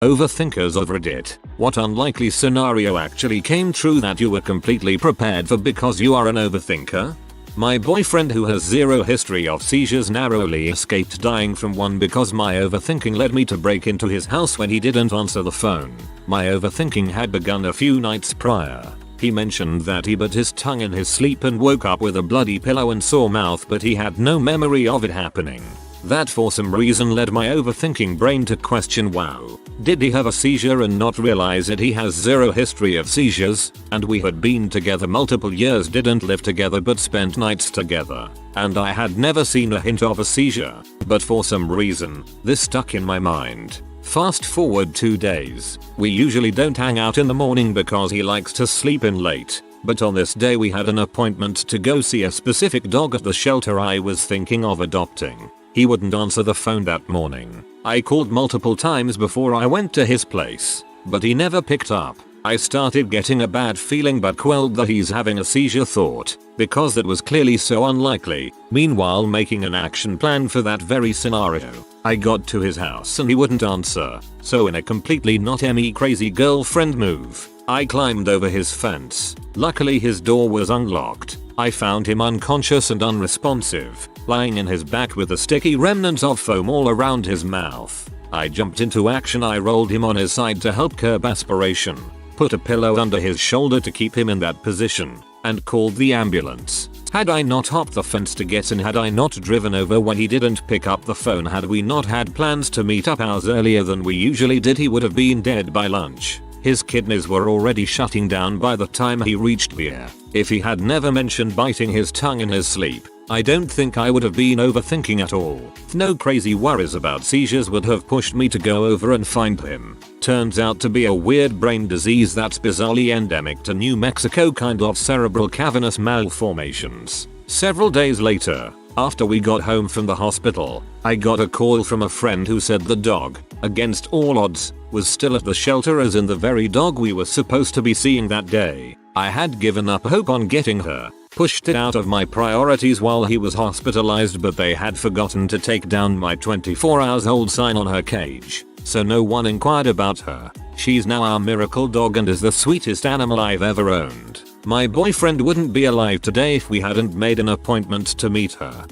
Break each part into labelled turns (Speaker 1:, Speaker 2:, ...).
Speaker 1: Overthinkers of Reddit, what unlikely scenario actually came true that you were completely prepared for because you are an overthinker? My boyfriend, who has zero history of seizures, narrowly escaped dying from one because my overthinking led me to break into his house when he didn't answer the phone. My overthinking had begun a few nights prior. He mentioned that he bit his tongue in his sleep and woke up with a bloody pillow and sore mouth, but he had no memory of it happening. That for some reason led my overthinking brain to question, wow, did he have a seizure and not realize that he has zero history of seizures, and we had been together multiple years, didn't live together but spent nights together, and I had never seen a hint of a seizure, but for some reason, this stuck in my mind. Fast forward 2 days. We usually don't hang out in the morning because he likes to sleep in late, but on this day we had an appointment to go see a specific dog at the shelter I was thinking of adopting. He wouldn't answer the phone that morning. I called multiple times before I went to his place, but he never picked up. I started getting a bad feeling but quelled the he's having a seizure thought, because that was clearly so unlikely. Meanwhile, making an action plan for that very scenario, I got to his house and he wouldn't answer, so in a completely not me crazy girlfriend move, I climbed over his fence. Luckily his door was unlocked. I found him unconscious and unresponsive, lying in his back with a sticky remnant of foam all around his mouth. I jumped into action. I rolled him on his side to help curb aspiration, put a pillow under his shoulder to keep him in that position, and called the ambulance. Had I not hopped the fence to get in, had I not driven over when he didn't pick up the phone, had we not had plans to meet up hours earlier than we usually did, he would have been dead by lunch. His kidneys were already shutting down by the time he reached the air. If he had never mentioned biting his tongue in his sleep, I don't think I would have been overthinking at all. No crazy worries about seizures would have pushed me to go over and find him. Turns out to be a weird brain disease that's bizarrely endemic to New Mexico, kind of cerebral cavernous malformations. Several days later, after we got home from the hospital, I got a call from a friend who said the dog, against all odds, was still at the shelter, as in the very dog we were supposed to be seeing that day. I had given up hope on getting her, pushed it out of my priorities while he was hospitalized, but they had forgotten to take down my 24 hours old sign on her cage, so no one inquired about her. She's now our miracle dog and is the sweetest animal I've ever owned. My boyfriend wouldn't be alive today if we hadn't made an appointment to meet her.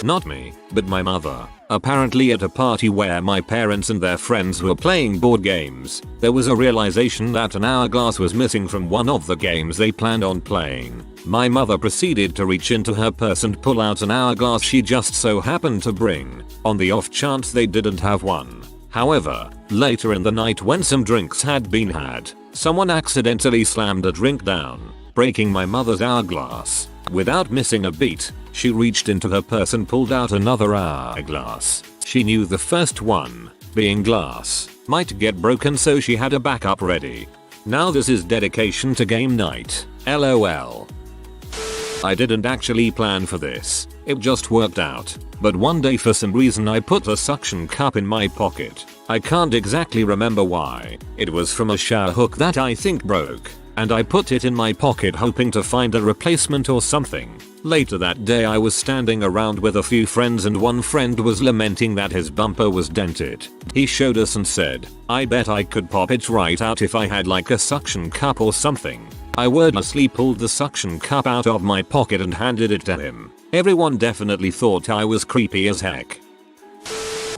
Speaker 1: Not me, but my mother. Apparently at a party where my parents and their friends were playing board games, there was a realization that an hourglass was missing from one of the games they planned on playing. My mother proceeded to reach into her purse and pull out an hourglass she just so happened to bring, on the off chance they didn't have one. However, later in the night when some drinks had been had, someone accidentally slammed a drink down, breaking my mother's hourglass. Without missing a beat, she reached into her purse and pulled out another hourglass. She knew the first one, being glass, might get broken, so she had a backup ready. Now this is dedication to game night. LOL. I didn't actually plan for this, it just worked out. But one day for some reason I put the suction cup in my pocket. I can't exactly remember why. It was from a shower hook that I think broke, and I put it in my pocket hoping to find a replacement or something. Later that day I was standing around with a few friends and one friend was lamenting that his bumper was dented. He showed us and said, "I bet I could pop it right out if I had like a suction cup or something." I wordlessly pulled the suction cup out of my pocket and handed it to him. Everyone definitely thought I was creepy as heck.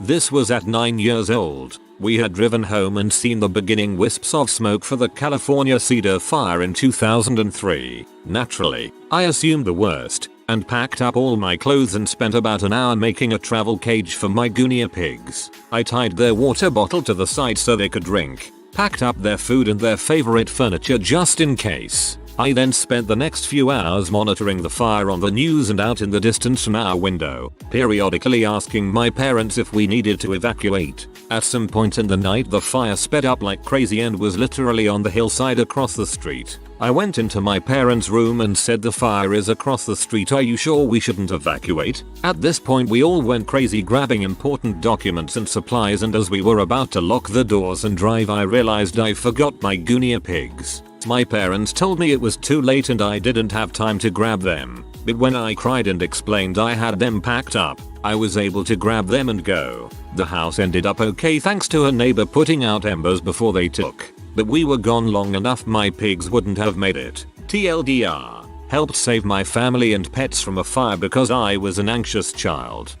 Speaker 1: This was at 9 years old. We had driven home and seen the beginning wisps of smoke for the California Cedar Fire in 2003. Naturally, I assumed the worst, and packed up all my clothes and spent about an hour making a travel cage for my guinea pigs. I tied their water bottle to the side so they could drink, packed up their food and their favorite furniture just in case. I then spent the next few hours monitoring the fire on the news and out in the distance from our window, periodically asking my parents if we needed to evacuate. At some point in the night the fire sped up like crazy and was literally on the hillside across the street. I went into my parents' room and said, "The fire is across the street, are you sure we shouldn't evacuate?" At this point we all went crazy grabbing important documents and supplies, and as we were about to lock the doors and drive I realized I forgot my guinea pigs. My parents told me it was too late and I didn't have time to grab them. But when I cried and explained I had them packed up, I was able to grab them and go. The house ended up okay thanks to a neighbor putting out embers before they took. But we were gone long enough my pigs wouldn't have made it. TLDR. Helped save my family and pets from a fire because I was an anxious child.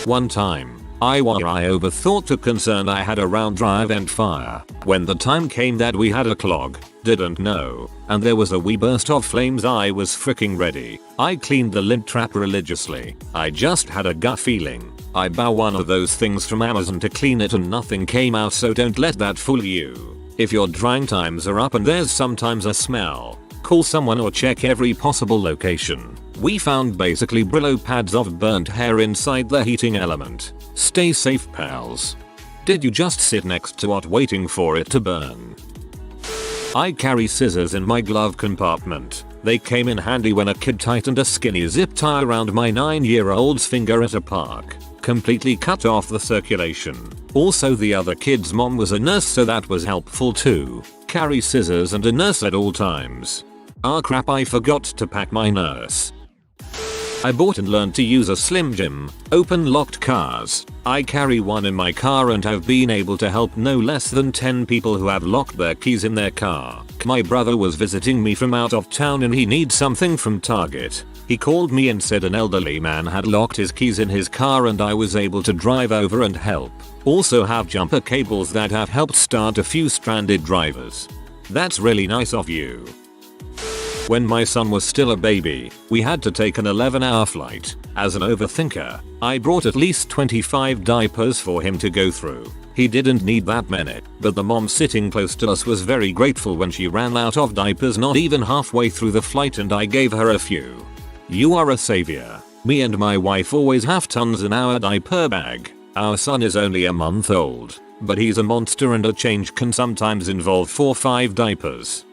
Speaker 1: One time, I overthought the concern I had around dry vent fire. When the time came that we had a clog, didn't know, and there was a wee burst of flames I was freaking ready. I cleaned the lint trap religiously. I just had a gut feeling. I bought one of those things from Amazon to clean it and nothing came out, so don't let that fool you. If your drying times are up and there's sometimes a smell, call someone or check every possible location. We found basically Brillo pads of burnt hair inside the heating element. Stay safe pals. Did you just sit next to it waiting for it to burn? I carry scissors in my glove compartment. They came in handy when a kid tightened a skinny zip tie around my 9-year-old's finger at a park. Completely cut off the circulation. Also the other kid's mom was a nurse, so that was helpful too. Carry scissors and a nurse at all times. Ah crap, I forgot to pack my nurse. I bought and learned to use a Slim Jim, open locked cars. I carry one in my car and have been able to help no less than 10 people who have locked their keys in their car. My brother was visiting me from out of town and he needs something from Target. He called me and said an elderly man had locked his keys in his car and I was able to drive over and help. Also have jumper cables that have helped start a few stranded drivers. That's really nice of you. When my son was still a baby, we had to take an 11-hour flight. As an overthinker, I brought at least 25 diapers for him to go through. He didn't need that many, but the mom sitting close to us was very grateful when she ran out of diapers not even halfway through the flight and I gave her a few. You are a savior. Me and my wife always have tons in our diaper bag. Our son is only a month old, but he's a monster and a change can sometimes involve 4-5 diapers.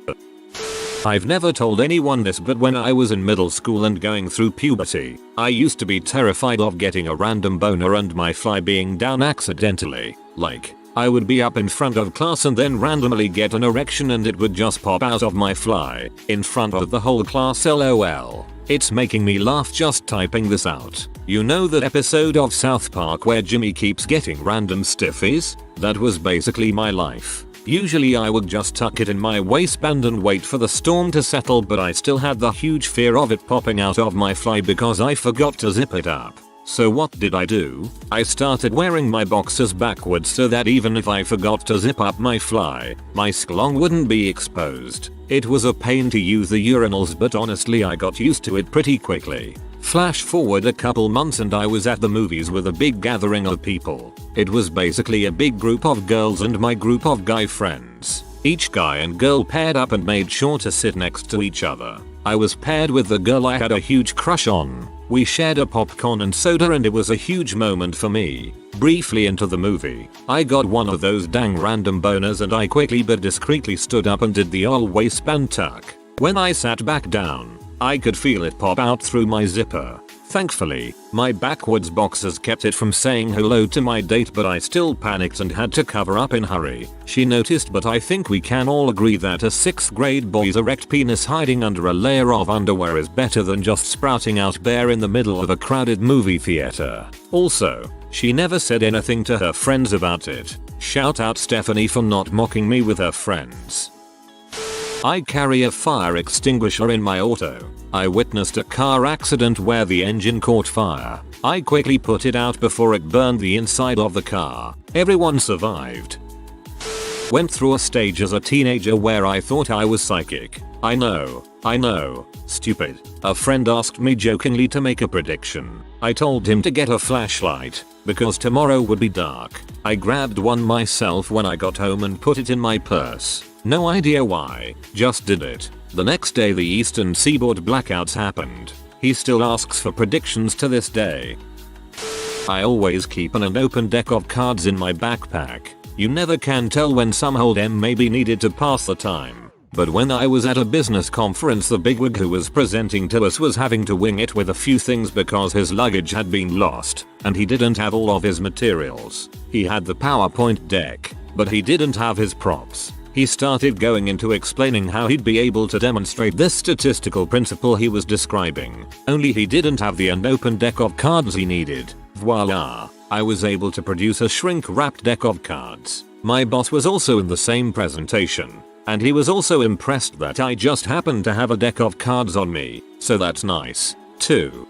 Speaker 1: I've never told anyone this, but when I was in middle school and going through puberty, I used to be terrified of getting a random boner and my fly being down accidentally. Like, I would be up in front of class and then randomly get an erection and it would just pop out of my fly, in front of the whole class, lol. It's making me laugh just typing this out. You know that episode of South Park where Jimmy keeps getting random stiffies? That was basically my life. Usually I would just tuck it in my waistband and wait for the storm to settle, but I still had the huge fear of it popping out of my fly because I forgot to zip it up. So what did I do? I started wearing my boxers backwards so that even if I forgot to zip up my fly, my schlong wouldn't be exposed. It was a pain to use the urinals, but honestly I got used to it pretty quickly. Flash forward a couple months and I was at the movies with a big gathering of people. It was basically a big group of girls and my group of guy friends. Each guy and girl paired up and made sure to sit next to each other. I was paired with the girl I had a huge crush on. We shared a popcorn and soda and it was a huge moment for me. Briefly into the movie, I got one of those dang random boners and I quickly but discreetly stood up and did the old waistband tuck. When I sat back down, I could feel it pop out through my zipper. Thankfully, my backwards boxers kept it from saying hello to my date, but I still panicked and had to cover up in hurry. She noticed, but I think we can all agree that a 6th grade boy's erect penis hiding under a layer of underwear is better than just sprouting out bare in the middle of a crowded movie theater. Also, she never said anything to her friends about it. Shout out Stephanie for not mocking me with her friends. I carry a fire extinguisher in my auto. I witnessed a car accident where the engine caught fire. I quickly put it out before it burned the inside of the car. Everyone survived. Went through a stage as a teenager where I thought I was psychic. I know, stupid. A friend asked me jokingly to make a prediction. I told him to get a flashlight, because tomorrow would be dark. I grabbed one myself when I got home and put it in my purse. No idea why, just did it. The next day the Eastern Seaboard blackouts happened. He still asks for predictions to this day. I always keep an open deck of cards in my backpack. You never can tell when some hold'em may be needed to pass the time. But when I was at a business conference, the bigwig who was presenting to us was having to wing it with a few things because his luggage had been lost, and he didn't have all of his materials. He had the PowerPoint deck, but he didn't have his props. He started going into explaining how he'd be able to demonstrate this statistical principle he was describing, only he didn't have the unopened deck of cards he needed. Voila! I was able to produce a shrink-wrapped deck of cards. My boss was also in the same presentation, and he was also impressed that I just happened to have a deck of cards on me, so that's nice, too.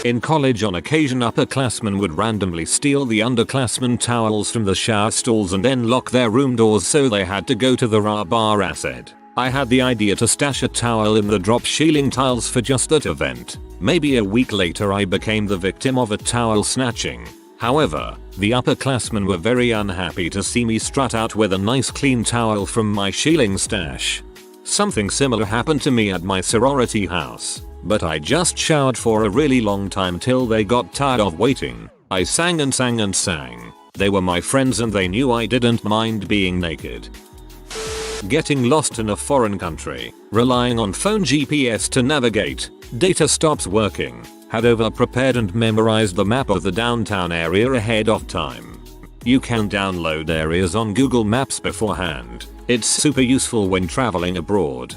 Speaker 1: In college, on occasion, upperclassmen would randomly steal the underclassmen towels from the shower stalls and then lock their room doors, so they had to go to the bar acid. I had the idea to stash a towel in the drop ceiling tiles for just that event. Maybe a week later I became the victim of a towel snatching. However, the upperclassmen were very unhappy to see me strut out with a nice clean towel from my ceiling stash. Something similar happened to me at my sorority house, but I just showered for a really long time till they got tired of waiting. I sang and sang and sang. They were my friends and they knew I didn't mind being naked. Getting lost in a foreign country, relying on phone GPS to navigate, data stops working, had over-prepared and memorized the map of the downtown area ahead of time. You can download areas on Google Maps beforehand. It's super useful when traveling abroad.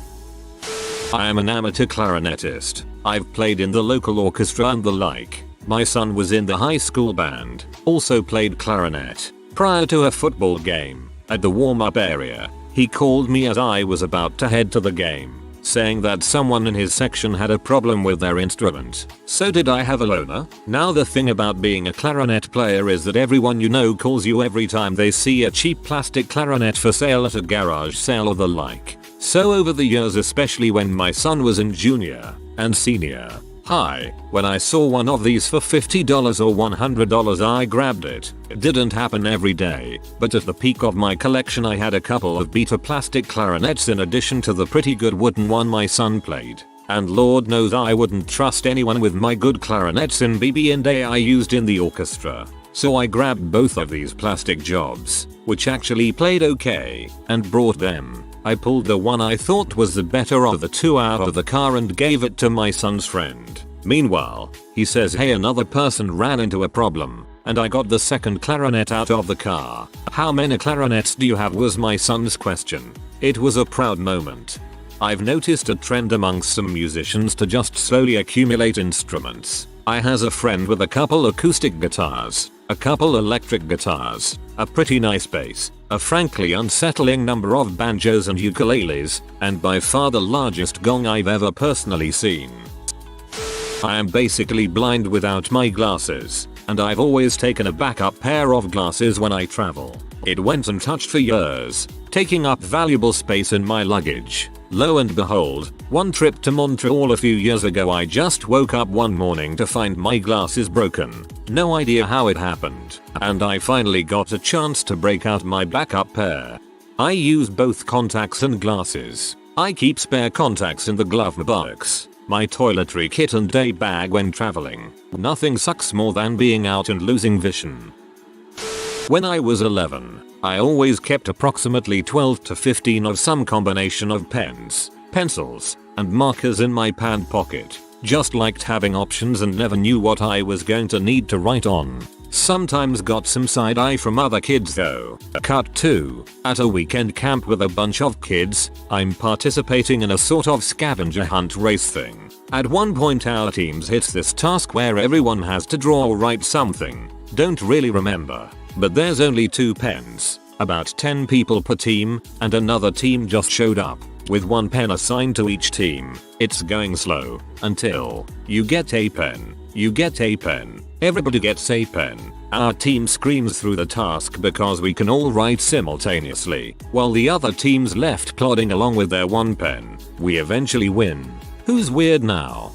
Speaker 1: I am an amateur clarinetist. I've played in the local orchestra and the like. My son was in the high school band, also played clarinet. Prior to a football game, at the warm-up area, he called me as I was about to head to the game, saying that someone in his section had a problem with their instrument. So did I have a loaner? Now the thing about being a clarinet player is that everyone you know calls you every time they see a cheap plastic clarinet for sale at a garage sale or the like. So over the years, especially when my son was in junior and senior high, when I saw one of these for $50 or $100, I grabbed it. It didn't happen every day, but at the peak of my collection I had a couple of beta plastic clarinets in addition to the pretty good wooden one my son played. And Lord knows I wouldn't trust anyone with my good clarinets in BB&A I used in the orchestra. So I grabbed both of these plastic jobs, which actually played okay, and brought them. I pulled the one I thought was the better of the two out of the car and gave it to my son's friend. Meanwhile, he says, hey, another person ran into a problem, and I got the second clarinet out of the car. How many clarinets do you have, was my son's question. It was a proud moment. I've noticed a trend amongst some musicians to just slowly accumulate instruments. I has a friend with a couple acoustic guitars, a couple electric guitars, a pretty nice bass, a frankly unsettling number of banjos and ukuleles, and by far the largest gong I've ever personally seen. I am basically blind without my glasses, and I've always taken a backup pair of glasses when I travel. It went untouched for years, taking up valuable space in my luggage. Lo and behold, one trip to Montreal a few years ago, I just woke up one morning to find my glasses broken. No idea how it happened, and I finally got a chance to break out my backup pair. I use both contacts and glasses. I keep spare contacts in the glove box, my toiletry kit and day bag when traveling. Nothing sucks more than being out and losing vision. When I was 11, I always kept approximately 12 to 15 of some combination of pens, pencils, and markers in my pant pocket. Just liked having options and never knew what I was going to need to write on. Sometimes got some side eye from other kids though. Cut 2. At a weekend camp with a bunch of kids, I'm participating in a sort of scavenger hunt race thing. At one point our teams hits this task where everyone has to draw or write something. Don't really remember, but there's only 2 pens, about 10 people per team, and another team just showed up, with 1 pen assigned to each team. It's going slow, until you get a pen. You get a pen. Everybody gets a pen. Our team screams through the task because we can all write simultaneously, while the other team's left plodding along with their 1 pen. We eventually win. Who's weird now?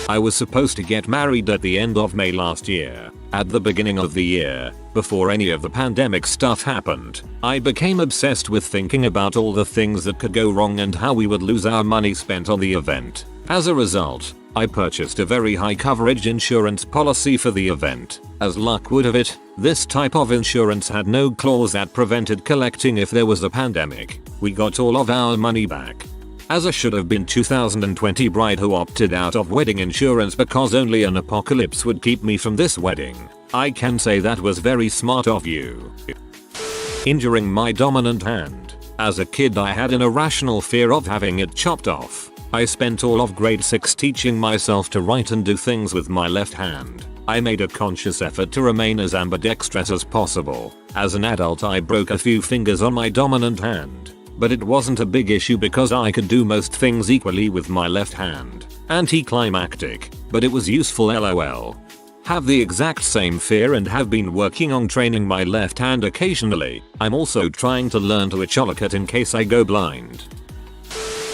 Speaker 1: I was supposed to get married at the end of May last year. At the beginning of the year, before any of the pandemic stuff happened, I became obsessed with thinking about all the things that could go wrong and how we would lose our money spent on the event. As a result, I purchased a very high coverage insurance policy for the event. As luck would have it, this type of insurance had no clause that prevented collecting if there was a pandemic. We got all of our money back. As a should have been 2020 bride who opted out of wedding insurance because only an apocalypse would keep me from this wedding, I can say that was very smart of you. Injuring my dominant hand. As a kid I had an irrational fear of having it chopped off. I spent all of grade 6 teaching myself to write and do things with my left hand. I made a conscious effort to remain as ambidextrous as possible. As an adult I broke a few fingers on my dominant hand. But it wasn't a big issue because I could do most things equally with my left hand. Anticlimactic, but it was useful lol. Have the exact same fear and have been working on training my left hand occasionally. I'm also trying to learn to echolocat in case I go blind.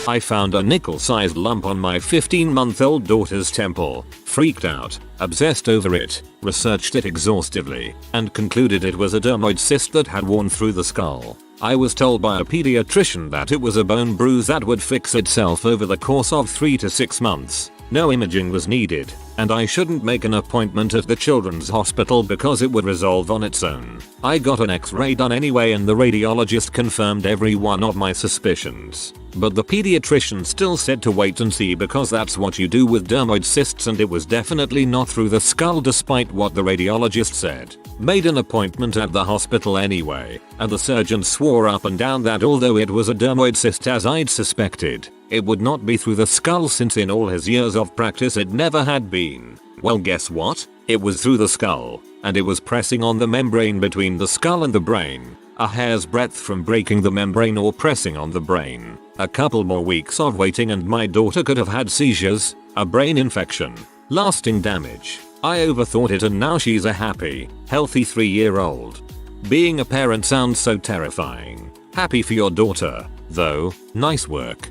Speaker 1: I found a nickel-sized lump on my 15-month-old daughter's temple, freaked out, obsessed over it, researched it exhaustively, and concluded it was a dermoid cyst that had worn through the skull. I was told by a pediatrician that it was a bone bruise that would fix itself over the course of 3 to 6 months. No imaging was needed, and I shouldn't make an appointment at the children's hospital because it would resolve on its own. I got an x-ray done anyway and the radiologist confirmed every one of my suspicions. But the pediatrician still said to wait and see because that's what you do with dermoid cysts and it was definitely not through the skull despite what the radiologist said. Made an appointment at the hospital anyway, and the surgeon swore up and down that although it was a dermoid cyst as I'd suspected, it would not be through the skull since in all his years of practice it never had been. Well, guess what? It was through the skull, and it was pressing on the membrane between the skull and the brain. A hair's breadth from breaking the membrane or pressing on the brain. A couple more weeks of waiting and my daughter could have had seizures, a brain infection, lasting damage. I overthought it and now she's a happy, healthy 3-year-old. Being a parent sounds so terrifying. Happy for your daughter, though. Nice work.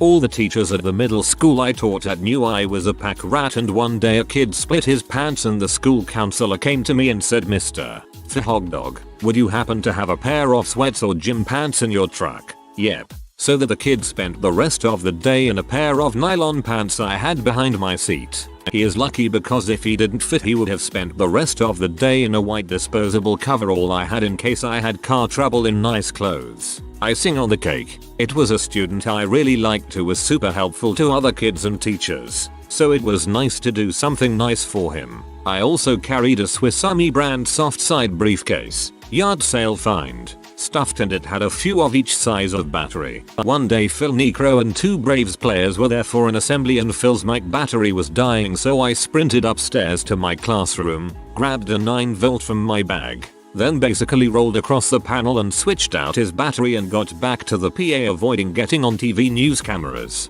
Speaker 1: All the teachers at the middle school I taught at knew I was a pack rat and one day a kid split his pants and the school counselor came to me and said, "Mr. Hogdog, would you happen to have a pair of sweats or gym pants in your truck?" Yep. So that the kid spent the rest of the day in a pair of nylon pants I had behind my seat. He is lucky because if he didn't fit he would have spent the rest of the day in a white disposable coverall I had in case I had car trouble in nice clothes. Icing on the cake, it was a student I really liked who was super helpful to other kids and teachers, so it was nice to do something nice for him. I also carried a Swiss Army brand soft side briefcase, yard sale find, stuffed and it had a few of each size of battery. One day Phil Necro and 2 Braves players were there for an assembly and Phil's mic battery was dying so I sprinted upstairs to my classroom, grabbed a 9V from my bag, then basically rolled across the panel and switched out his battery and got back to the PA avoiding getting on TV news cameras.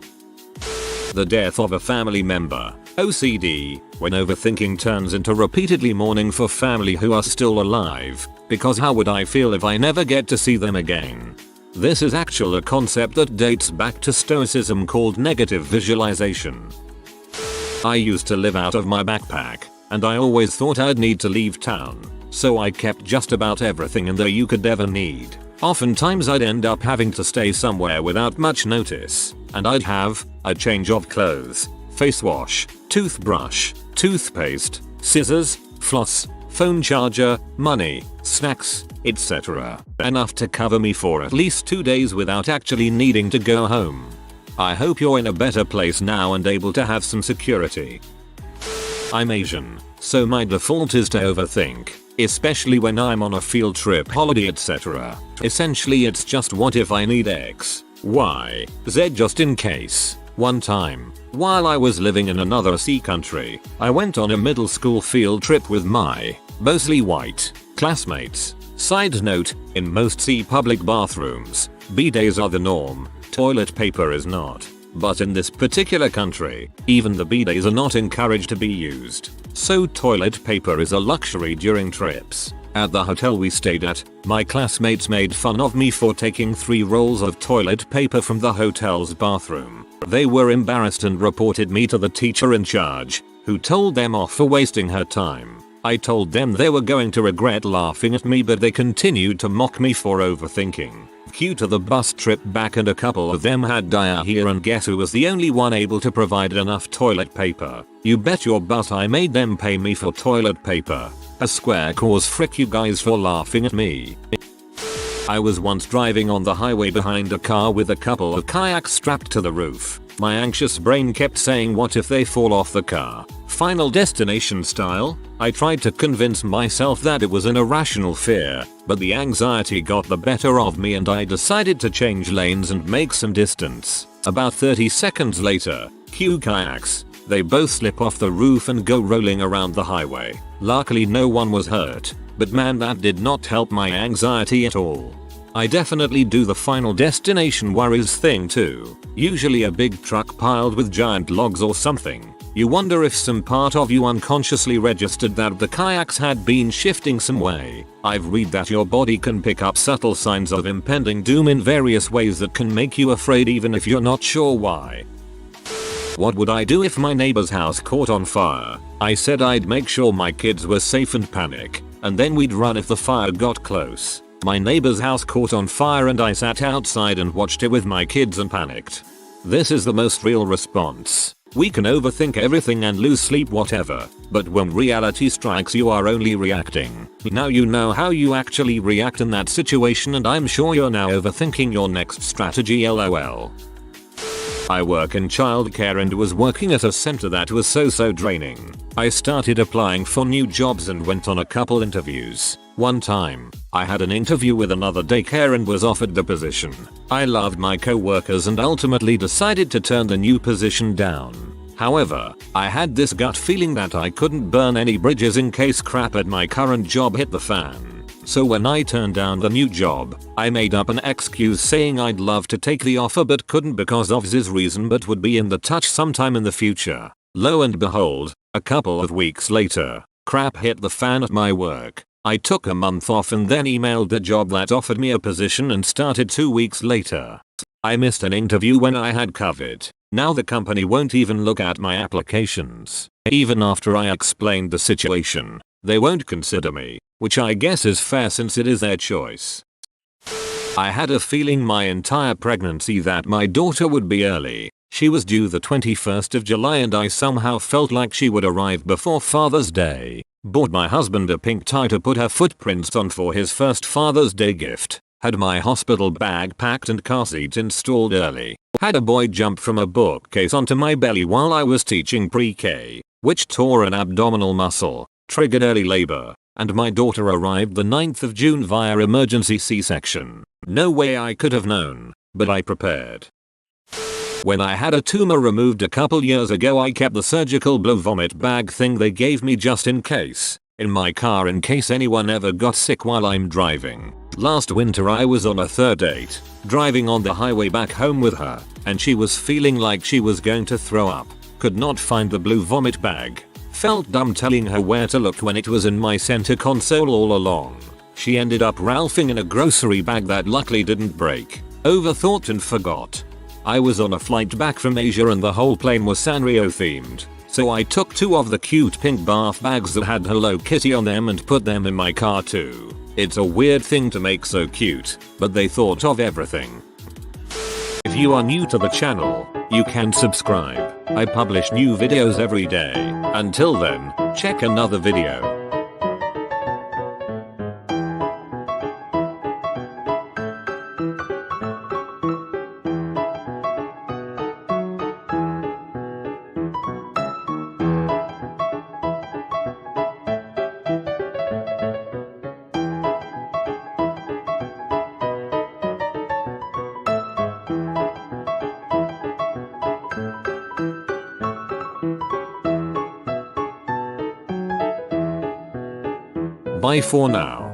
Speaker 1: The death of a family member. OCD, when overthinking turns into repeatedly mourning for family who are still alive, because how would I feel if I never get to see them again? This is actually a concept that dates back to Stoicism called negative visualization. I used to live out of my backpack, and I always thought I'd need to leave town, so I kept just about everything in there you could ever need. Oftentimes I'd end up having to stay somewhere without much notice, and I'd have a change of clothes, face wash, toothbrush, toothpaste, scissors, floss, phone charger, money, snacks, etc. Enough to cover me for at least 2 days without actually needing to go home. I hope you're in a better place now and able to have some security. I'm Asian, so my default is to overthink, especially when I'm on a field trip, holiday, etc. Essentially it's just what if I need X, Y, Z just in case. One time, while I was living in another sea country, I went on a middle school field trip with my, mostly white, classmates. Side note, in most sea public bathrooms, bidets are the norm, toilet paper is not. But in this particular country, even the bidets are not encouraged to be used. So toilet paper is a luxury during trips. At the hotel we stayed at, my classmates made fun of me for taking 3 rolls of toilet paper from the hotel's bathroom. They were embarrassed and reported me to the teacher in charge, who told them off for wasting her time. I told them they were going to regret laughing at me, but they continued to mock me for overthinking. Cue to the bus trip back and a couple of them had diarrhea and guess who was the only one able to provide enough toilet paper? You bet your butt I made them pay me for toilet paper. A square cause, frick you guys for laughing at me. I was once driving on the highway behind a car with a couple of kayaks strapped to the roof. My anxious brain kept saying what if they fall off the car? Final Destination style, I tried to convince myself that it was an irrational fear, but the anxiety got the better of me and I decided to change lanes and make some distance. About 30 seconds later, cue kayaks. They both slip off the roof and go rolling around the highway. Luckily no one was hurt, but man, that did not help my anxiety at all. I definitely do the Final Destination worries thing too. Usually a big truck piled with giant logs or something. You wonder if some part of you unconsciously registered that the kayaks had been shifting some way. I've read that your body can pick up subtle signs of impending doom in various ways that can make you afraid even if you're not sure why. What would I do if my neighbor's house caught on fire? I said I'd make sure my kids were safe and panic, and then we'd run if the fire got close. My neighbor's house caught on fire and I sat outside and watched it with my kids and panicked. This is the most real response. We can overthink everything and lose sleep whatever, but when reality strikes you are only reacting. Now you know how you actually react in that situation and I'm sure you're now overthinking your next strategy lol. I work in childcare and was working at a center that was so draining. I started applying for new jobs and went on a couple interviews. One time, I had an interview with another daycare and was offered the position. I loved my co-workers and ultimately decided to turn the new position down. However, I had this gut feeling that I couldn't burn any bridges in case crap at my current job hit the fan. So when I turned down the new job, I made up an excuse saying I'd love to take the offer but couldn't because of this reason but would be in the touch sometime in the future. Lo and behold, a couple of weeks later, crap hit the fan at my work. I took a month off and then emailed the job that offered me a position and started 2 weeks later. I missed an interview when I had COVID. Now the company won't even look at my applications. Even after I explained the situation, they won't consider me, which I guess is fair since it is their choice. I had a feeling my entire pregnancy that my daughter would be early. She was due the 21st of July and I somehow felt like she would arrive before Father's Day. Bought my husband a pink tie to put her footprints on for his first Father's Day gift. Had my hospital bag packed and car seat installed early. Had a boy jump from a bookcase onto my belly while I was teaching pre-K, which tore an abdominal muscle, triggered early labor, and my daughter arrived the 9th of June via emergency C-section. No way I could have known, but I prepared. When I had a tumor removed a couple years ago I kept the surgical blow vomit bag thing they gave me just in case, in my car in case anyone ever got sick while I'm driving. Last winter I was on a third date, driving on the highway back home with her, and she was feeling like she was going to throw up. Could not find the blue vomit bag. Felt dumb telling her where to look when it was in my center console all along. She ended up ralphing in a grocery bag that luckily didn't break. Overthought and forgot. I was on a flight back from Asia and the whole plane was Sanrio themed, so I took 2 of the cute pink bath bags that had Hello Kitty on them and put them in my car too. It's a weird thing to make so cute, but they thought of everything. If you are new to the channel, you can subscribe. I publish new videos every day. Until then, check another video. Bye for now.